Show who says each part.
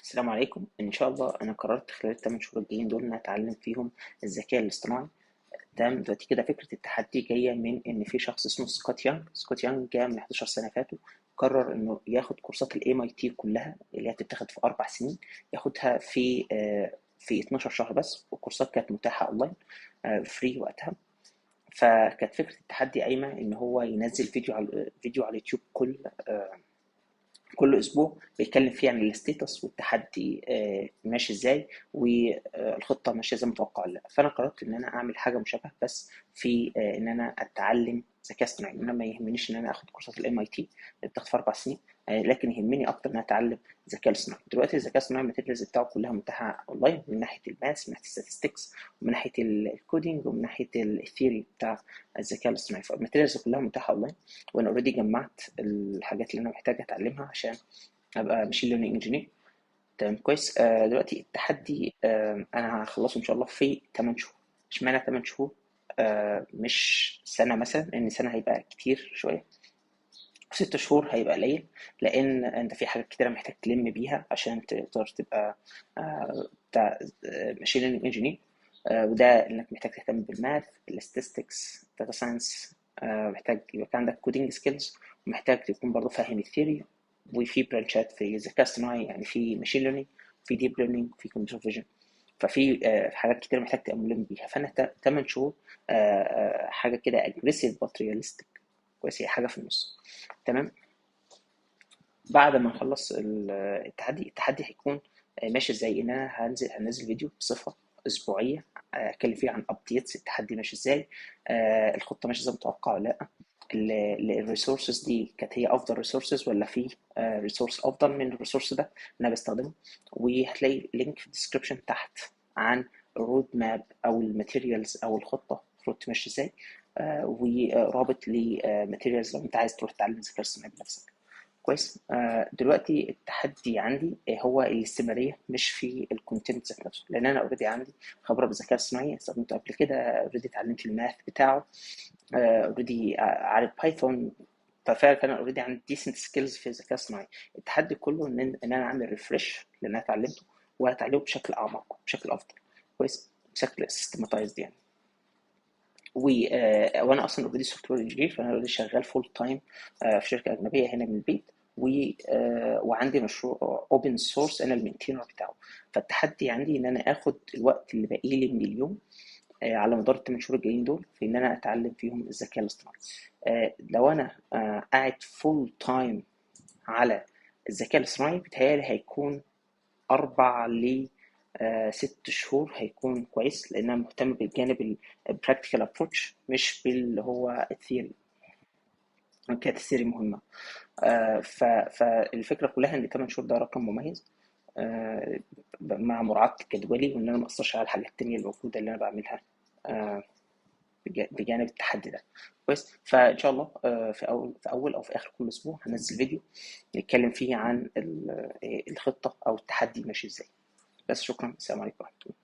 Speaker 1: السلام عليكم. ان شاء الله انا قررت خلال ال8 شهور الجايين دول ان اتعلم فيهم الذكاء الاصطناعي. تمام. دلوقتي كده فكره التحدي جايه من ان في شخص اسمه سكوت يانج جه من 11 سنه فاتوا، قرر انه ياخد كورسات الاي ام اي تي كلها اللي هي بتتاخد في 4 سنين، ياخدها في 12 شهر بس، والكورسات كانت متاحه اونلاين فري وقتها. فكانت فكره التحدي قايمه ان هو ينزل فيديو على اليوتيوب كل اسبوع بيتكلم فيه عن الستيتس والتحدي ماشي ازاي، والخطه ماشيه زي ما متوقع ولا لا. فانا قررت ان انا اعمل حاجه مشابهه، بس في ان انا اتعلم ذكاء اصطناعي. ان انا ما يهمنيش ان انا اخد كورسات الام اي تي اللي بتاخد في 4 سنين، لكن يهمني اكتر ان انا اتعلم ذكاء اصطناعي. دلوقتي الذكاء الصناعي الماتيريالز بتاعه كلها متاحه اونلاين، من ناحيه الماث، من ناحيه الستاتستكس، ومن ناحيه الكودينج، ومن ناحيه الثيوري بتاع الذكاء الاصطناعي. فالماتيريالز كلها متاحه اونلاين، وانا اوريدي جمعت الحاجات اللي انا محتاج اتعلمها عشان ابقى ماشين ليرنينج انجينير. تمام كويس. دلوقتي التحدي انا هخلصه ان شاء الله في 8 شهور. اشمعنى 8 شهور مش سنه مثلا؟ لان سنه هيبقى كتير شويه، 6 شهور هيبقى قليل، لان انت في حاجات كتيره محتاج تلم بيها عشان تقدر تبقى بتاع ماشين ليرنينج انجينير. وده انك محتاج تهتم بالماث، الستاتستكس، داتا ساينس، محتاج يبقى عندك كودينج سكيلز، ومحتاج تكون برضه فاهم الثيوري. وفي برانشات في الذكاء الصناعي، يعني في ماشين ليرنينج، في ديب ليرنينج، في كمبيوتر فيجن. ففي حاجات كتير محتاج تبقى ملم بيها. فانا 8 شهور حاجه كده اجريسيف بات رياليستيك. كويس، هي حاجه في النص. تمام. بعد ما نخلص التحدي هيكون ماشي ازاي؟ ان انا هنزل فيديو بصفه اسبوعيه اتكلم فيه عن ابديتس التحدي ماشي ازاي، الخطه ماشيه زي ما متوقع ولا لا، الريسورسز دي كانت هي افضل ريسورسز ولا في ريسورس افضل من الريسورس ده انا بستخدمه. وهتلاقي لينك في الديسكربشن تحت عن الرود ماب او الماتيريالز او الخطه المفروض تمشي ازاي، ورابط لماتيريالز لو انت عايز تروح تتعلم الذكاء الصناعي بنفسك. كويس. دلوقتي التحدي عندي هو الاستمراريه، مش في الكونتنت ذات نفسه، لان انا اوريدي عندي خبره بالذكاء الصناعي، استخدمته قبل كده، اوريدي اتعلمت الماث بتاعه، اوريدي عارف بايثون. ففعلا انا اوريدي عندي ديسنت سكيلز في الذكاء الصناعي. التحدي كله ان انا اعمل ريفرش لان انا اتعلمته، وهتعلمه بشكل اعمق، بشكل افضل. كويس، بشكل سيستماتايزد يعني. وانا اصلا اوريدي سوفت وير انجينير، فانا اوريدي شغال فول تايم في شركه اجنبيه هنا من البيت. وعندي مشروع اوبن سورس انا المينتينر بتاعه. فالتحدي عندي ان انا اخد الوقت اللي باقي لي من اليوم على مدار ال8 شهور الجايين دول في ان انا اتعلم فيهم الذكاء الاصطناعي. لو انا قاعد فول تايم على الذكاء الاصطناعي، بيتهيألي هيكون 4 ل6 شهور هيكون كويس، لان انا مهتم بالجانب البراكتيكال ابروتش، مش باللي هو الثيوري. كانت الثيوري مهمه. فالفكره كلها ان 8 شهور ده رقم مميز، آه، مع مراعاه جدولي، وان انا ما اقصرش على الحاجات التانيه الموجوده اللي انا بعملها آه، بجانب التحدي ده. كويس. فان شاء الله في اول او في اخر كل اسبوع هنزل فيديو نتكلم فيه عن الخطه او التحدي ماشي ازاي. بس شكرا، السلام عليكم ورحمه الله.